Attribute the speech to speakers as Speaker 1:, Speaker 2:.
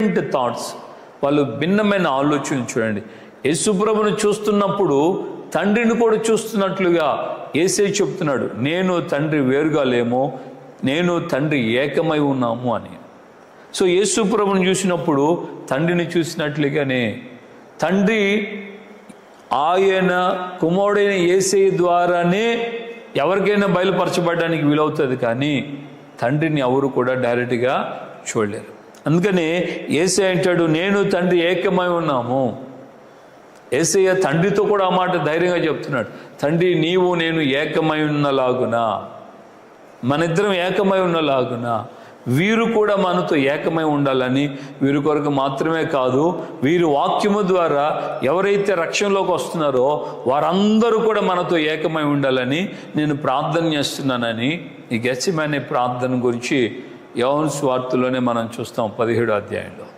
Speaker 1: Different thoughts, వాళ్ళు భిన్నమైన ఆలోచనలు. చూడండి, యేసుప్రభుని చూస్తున్నప్పుడు తండ్రిని కూడా చూస్తున్నట్లుగా యేసయ్య చెప్తున్నాడు, నేను తండ్రి వేరుగా లేమో, నేను తండ్రి ఏకమై ఉన్నాము అని. సో యేసుప్రభుని చూసినప్పుడు తండ్రిని చూసినట్లుగానే తండ్రి ఆయన కుమారుడైన యేసయ్య ద్వారానే ఎవరికైనా బయలుపరచబడడానికి వీలవుతుంది, కానీ తండ్రిని ఎవరు కూడా డైరెక్ట్గా చూడలేరు. అందుకని యేసయ్య అంటాడు, నేను తండ్రి ఏకమై ఉన్నాము. యేసయ్య తండ్రితో కూడా ఆ మాట ధైర్యంగా చెప్తున్నాడు, తండ్రి నీవు నేను ఏకమై ఉన్నలాగునా, మన ఇద్దరం ఏకమై ఉన్నలాగునా వీరు కూడా మనతో ఏకమై ఉండాలని, వీరి కొరకు మాత్రమే కాదు, వీరి వాక్యము ద్వారా ఎవరైతే రక్షణలోకి వస్తున్నారో వారందరూ కూడా మనతో ఏకమై ఉండాలని నేను ప్రార్థన చేస్తున్నానని ఈ గెత్సెమనే ప్రార్థన గురించి యోహాను సువార్తలోనే మనం చూస్తాం 17వ అధ్యాయంలో.